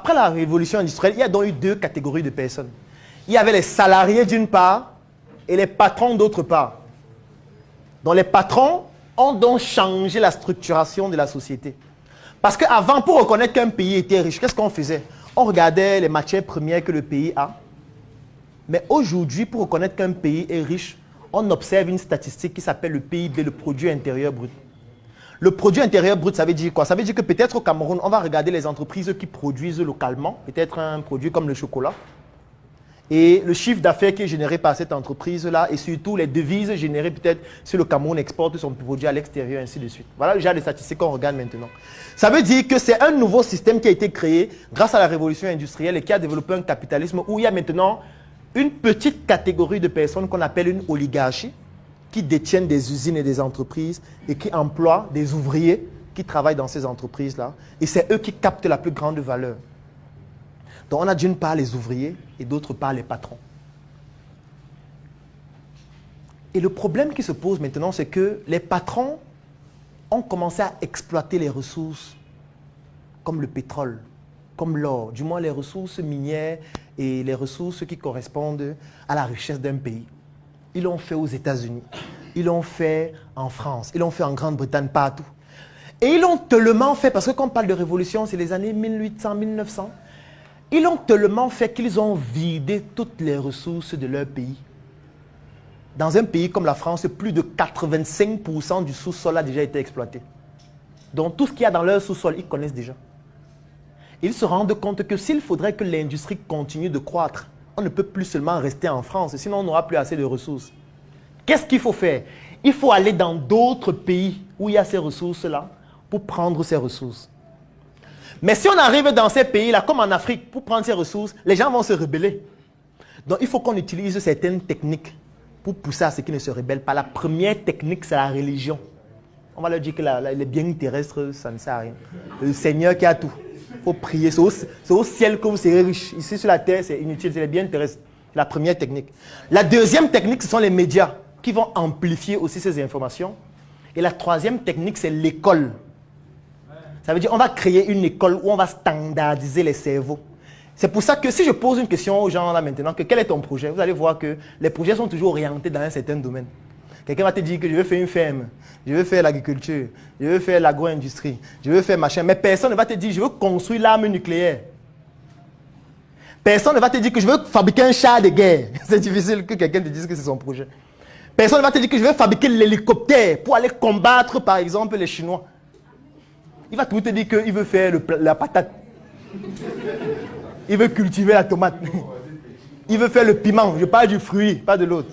Après la révolution industrielle, il y a donc eu deux catégories de personnes. Il y avait les salariés d'une part et les patrons d'autre part. Donc les patrons ont donc changé la structuration de la société. Parce qu'avant, pour reconnaître qu'un pays était riche, qu'est-ce qu'on faisait? On regardait les matières premières que le pays a. Mais aujourd'hui, pour reconnaître qu'un pays est riche, on observe une statistique qui s'appelle le PIB, le produit intérieur brut. Le produit intérieur brut, ça veut dire quoi? Ça veut dire que peut-être au Cameroun, on va regarder les entreprises qui produisent localement, peut-être un produit comme le chocolat, et le chiffre d'affaires qui est généré par cette entreprise-là, et surtout les devises générées peut-être si le Cameroun exporte son produit à l'extérieur, ainsi de suite. Voilà le genre de statistiques qu'on regarde maintenant. Ça veut dire que c'est un nouveau système qui a été créé grâce à la révolution industrielle et qui a développé un capitalisme où il y a maintenant une petite catégorie de personnes qu'on appelle une oligarchie, qui détiennent des usines et des entreprises et qui emploient des ouvriers qui travaillent dans ces entreprises-là. Et c'est eux qui captent la plus grande valeur. Donc on a d'une part les ouvriers et d'autre part les patrons. Et le problème qui se pose maintenant, c'est que les patrons ont commencé à exploiter les ressources comme le pétrole, comme l'or, du moins les ressources minières et les ressources qui correspondent à la richesse d'un pays. Ils l'ont fait aux États-Unis, ils l'ont fait en France, ils l'ont fait en Grande-Bretagne, partout. Et ils l'ont tellement fait, parce que quand on parle de révolution, c'est les années 1800, 1900, ils l'ont tellement fait qu'ils ont vidé toutes les ressources de leur pays. Dans un pays comme la France, plus de 85% du sous-sol a déjà été exploité. Donc tout ce qu'il y a dans leur sous-sol, ils connaissent déjà. Ils se rendent compte que s'il faudrait que l'industrie continue de croître, on ne peut plus seulement rester en France, sinon on n'aura plus assez de ressources. Qu'est-ce qu'il faut faire? Il faut aller dans d'autres pays où il y a ces ressources-là pour prendre ces ressources. Mais si on arrive dans ces pays-là, comme en Afrique, pour prendre ces ressources, les gens vont se rebeller. Donc il faut qu'on utilise certaines techniques pour pousser à ce qu'ils ne se rebellent pas. La première technique, c'est la religion. On va leur dire que les biens terrestres, ça ne sert à rien. Le Seigneur qui a tout. Il faut prier. C'est au ciel que vous serez riche. Ici sur la terre, c'est inutile. C'est les biens terrestres. C'est la première technique. La deuxième technique, ce sont les médias qui vont amplifier aussi ces informations. Et la troisième technique, c'est l'école. Ça veut dire qu'on va créer une école où on va standardiser les cerveaux. C'est pour ça que si je pose une question aux gens là maintenant, que quel est ton projet? Vous allez voir que les projets sont toujours orientés dans un certain domaine. Quelqu'un va te dire que je veux faire une ferme, je veux faire l'agriculture, je veux faire l'agro-industrie, je veux faire machin. Mais personne ne va te dire je veux construire l'arme nucléaire. Personne ne va te dire que je veux fabriquer un char de guerre. C'est difficile que quelqu'un te dise que c'est son projet. Personne ne va te dire que je veux fabriquer l'hélicoptère pour aller combattre par exemple les Chinois. Il va toujours te dire qu'il veut faire la patate. Il veut cultiver la tomate. Il veut faire le piment. Je parle du fruit, pas de l'autre.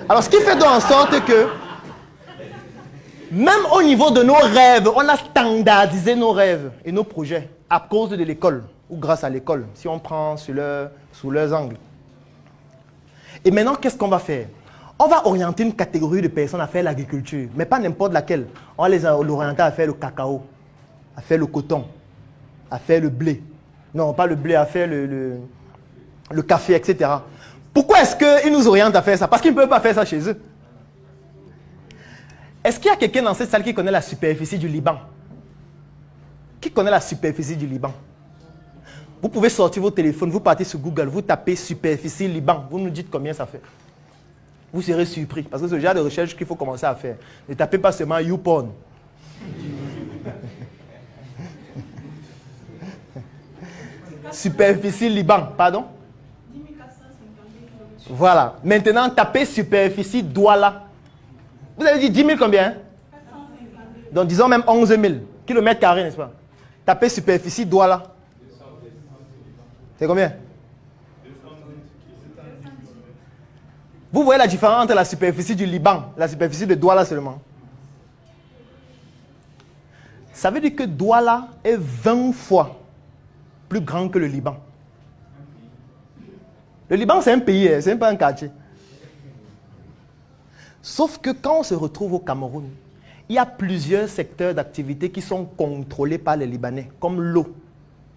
Alors, ce qui fait donc en sorte que, même au niveau de nos rêves, on a standardisé nos rêves et nos projets à cause de l'école ou grâce à l'école, si on prend sous leurs angles. Et maintenant, qu'est-ce qu'on va faire? On va orienter une catégorie de personnes à faire l'agriculture, mais pas n'importe laquelle. On va les orienter à faire le cacao, à faire le coton, à faire le blé. Non, pas le blé, à faire le café, etc. Pourquoi est-ce qu'ils nous orientent à faire ça? Parce qu'ils ne peuvent pas faire ça chez eux. Est-ce qu'il y a quelqu'un dans cette salle qui connaît la superficie du Liban? Qui connaît la superficie du Liban? Vous pouvez sortir vos téléphones, vous partez sur Google, vous tapez superficie Liban, vous nous dites combien ça fait. Vous serez surpris, parce que c'est le genre de recherche qu'il faut commencer à faire. Ne tapez pas seulement YouPorn. Superficie Liban, pardon? 10 452 km. Voilà. Maintenant, tapez superficie Douala. Vous avez dit 10 000 combien? 452. Donc, disons même 11 000 kilomètres carrés, n'est-ce pas? Tapez superficie Douala. C'est combien? Vous voyez la différence entre la superficie du Liban et la superficie de Douala seulement? Ça veut dire que Douala est 20 fois plus grand que le Liban. Le Liban, c'est un pays, ce n'est pas un quartier. Sauf que quand on se retrouve au Cameroun, il y a plusieurs secteurs d'activité qui sont contrôlés par les Libanais, comme l'eau,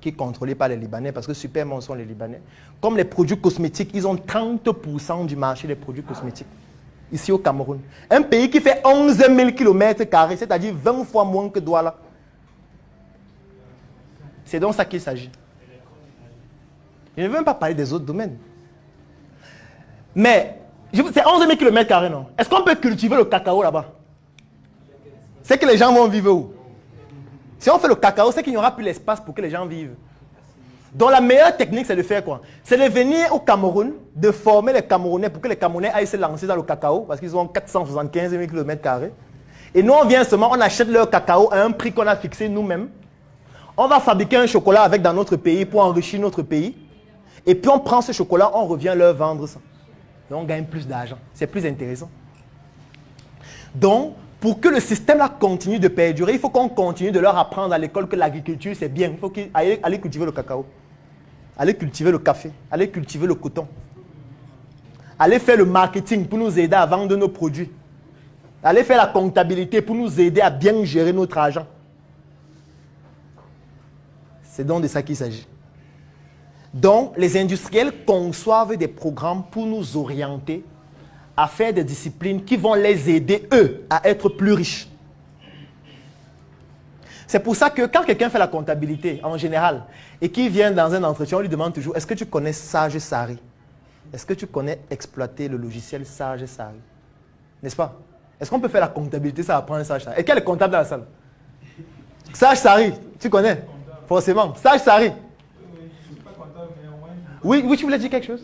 qui est contrôlée par les Libanais, parce que Supermont sont les Libanais. Comme les produits cosmétiques, ils ont 30% du marché des produits cosmétiques, ici au Cameroun. Un pays qui fait 11 000 km², c'est-à-dire 20 fois moins que Douala. C'est donc ça qu'il s'agit. Je ne veux même pas parler des autres domaines. Mais, c'est 11 000 km², non? Est-ce qu'on peut cultiver le cacao là-bas? C'est que les gens vont vivre où? Si on fait le cacao, c'est qu'il n'y aura plus l'espace pour que les gens vivent. Donc la meilleure technique, c'est de faire quoi? C'est de venir au Cameroun, de former les Camerounais pour que les Camerounais aillent se lancer dans le cacao, parce qu'ils ont 475 000 km². Et nous, on vient seulement, on achète leur cacao à un prix qu'on a fixé nous-mêmes. On va fabriquer un chocolat avec dans notre pays pour enrichir notre pays. Et puis on prend ce chocolat, on revient leur vendre ça. Et on gagne plus d'argent. C'est plus intéressant. Donc, pour que le système là continue de perdurer, il faut qu'on continue de leur apprendre à l'école que l'agriculture c'est bien. Il faut qu'ils aillent cultiver le cacao, aller cultiver le café, aller cultiver le coton, aller faire le marketing pour nous aider à vendre nos produits, aller faire la comptabilité pour nous aider à bien gérer notre argent. C'est donc de ça qu'il s'agit. Donc, les industriels conçoivent des programmes pour nous orienter à faire des disciplines qui vont les aider, eux, à être plus riches. C'est pour ça que quand quelqu'un fait la comptabilité, en général, et qu'il vient dans un entretien, on lui demande toujours, est-ce que tu connais Sage Sari? Est-ce que tu connais exploiter le logiciel Sage Sari? N'est-ce pas? Est-ce qu'on peut faire la comptabilité, ça apprend un Sage Sari? Et quel est le comptable dans la salle? Sage Sari, tu connais? Forcément. Sage Sari. Oui, oui, tu voulais dire quelque chose?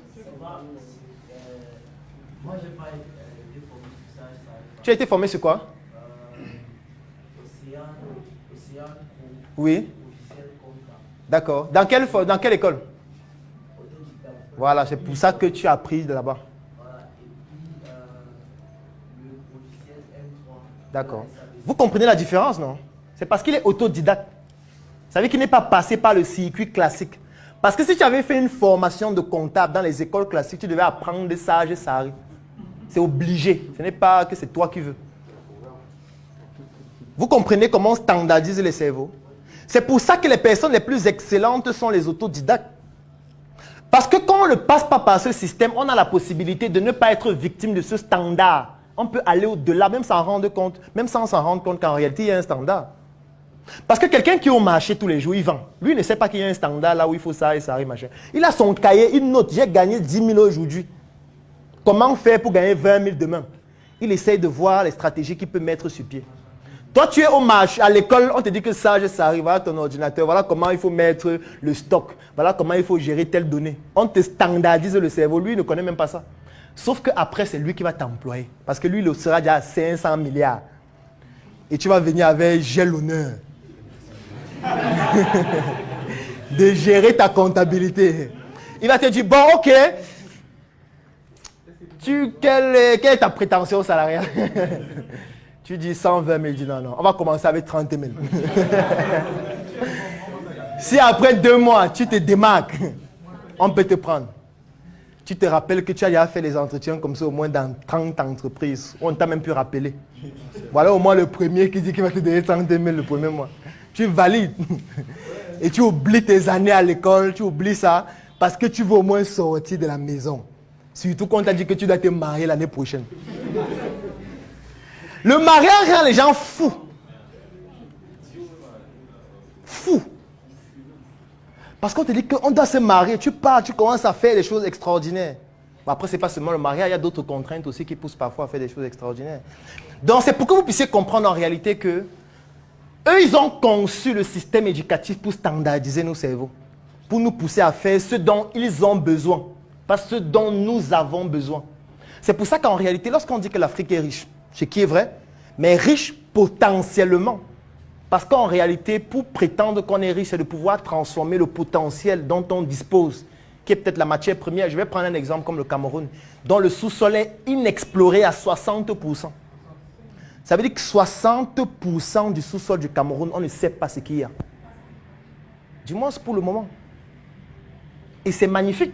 Moi, je n'ai pas été formé sur Sage Sari. Tu as été formé sur quoi? Océan Oui. D'accord. Dans quelle école? Voilà, c'est pour ça que tu as appris de là-bas. Voilà. Et puis, le logiciel M3. D'accord. Vous comprenez la différence, non? C'est parce qu'il est autodidacte. Ça veut dire qu'il n'est pas passé par le circuit classique. Parce que si tu avais fait une formation de comptable dans les écoles classiques, tu devais apprendre des Sage et Sari. C'est obligé. Ce n'est pas que c'est toi qui veux. Vous comprenez comment on standardise les cerveaux? C'est pour ça que les personnes les plus excellentes sont les autodidactes. Parce que quand on ne passe pas par ce système, on a la possibilité de ne pas être victime de ce standard. On peut aller au-delà, même sans rendre compte, même sans s'en rendre compte qu'en réalité, il y a un standard. Parce que quelqu'un qui est au marché tous les jours, il vend. Lui, il ne sait pas qu'il y a un standard là où il faut ça et ça et machin. Il a son cahier, il note, j'ai gagné 10 000 aujourd'hui. Comment faire pour gagner 20 000 demain? Il essaye de voir les stratégies qu'il peut mettre sur pied. Toi, tu es au marché, à l'école, on te dit que ça arrive, voilà ton ordinateur, voilà comment il faut mettre le stock, voilà comment il faut gérer telle donnée. On te standardise le cerveau, lui, il ne connaît même pas ça. Sauf qu'après, c'est lui qui va t'employer. Parce que lui, il sera déjà à 500 milliards. Et tu vas venir avec, j'ai l'honneur de gérer ta comptabilité. Il va te dire, bon, ok, quelle est ta prétention salariale? Tu dis 120 000, il dit non, non, on va commencer avec 30 000. Si après 2 mois, tu te démarques, on peut te prendre. Tu te rappelles que tu as déjà fait les entretiens comme ça au moins dans 30 entreprises. On t'a même pu rappeler. Voilà au moins le premier qui dit qu'il va te donner 30 000 le premier mois. Tu valides. Et tu oublies tes années à l'école, tu oublies ça, parce que tu veux au moins sortir de la maison. Surtout quand on t'a dit que tu dois te marier l'année prochaine. Le mariage rend les gens fous. Fous. Parce qu'on te dit qu'on doit se marier, tu pars, tu commences à faire des choses extraordinaires. Bon, après, ce n'est pas seulement le mariage, il y a d'autres contraintes aussi qui poussent parfois à faire des choses extraordinaires. Donc, c'est pour que vous puissiez comprendre en réalité que eux, ils ont conçu le système éducatif pour standardiser nos cerveaux, pour nous pousser à faire ce dont ils ont besoin, pas ce dont nous avons besoin. C'est pour ça qu'en réalité, lorsqu'on dit que l'Afrique est riche, ce qui est vrai, mais riche potentiellement. Parce qu'en réalité, pour prétendre qu'on est riche, c'est de pouvoir transformer le potentiel dont on dispose, qui est peut-être la matière première. Je vais prendre un exemple comme le Cameroun, dont le sous-sol est inexploré à 60%. Ça veut dire que 60% du sous-sol du Cameroun, on ne sait pas ce qu'il y a. Du moins, c'est pour le moment. Et c'est magnifique.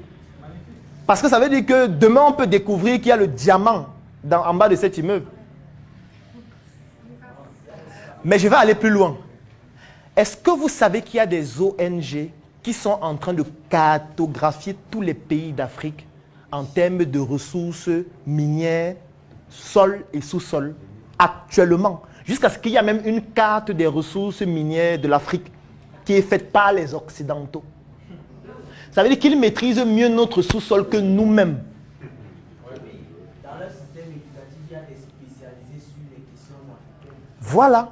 Parce que ça veut dire que demain, on peut découvrir qu'il y a le diamant en bas de cet immeuble. Mais je vais aller plus loin. Est-ce que vous savez qu'il y a des ONG qui sont en train de cartographier tous les pays d'Afrique en termes de ressources minières, sol et sous-sol, actuellement, jusqu'à ce qu'il y ait même une carte des ressources minières de l'Afrique qui est faite par les Occidentaux. Ça veut dire qu'ils maîtrisent mieux notre sous-sol que nous-mêmes. Dans leur système éducatif, il y a des spécialisés sur les questions africaines. Voilà.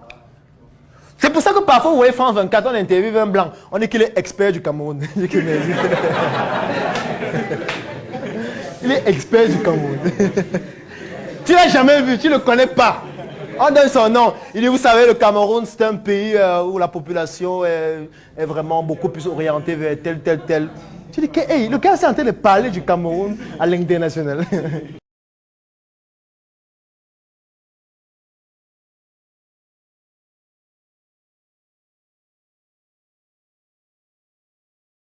C'est pour ça que parfois, vous voyez France 24, on interviewe un blanc. On dit qu'il est expert du Cameroun. Il est expert du Cameroun. Tu ne l'as jamais vu, tu ne le connais pas. On donne son nom. Il dit, vous savez, le Cameroun, c'est un pays où la population est vraiment beaucoup plus orientée vers tel. Tu dis, hey, le gars, c'est en train de parler du Cameroun à l'international.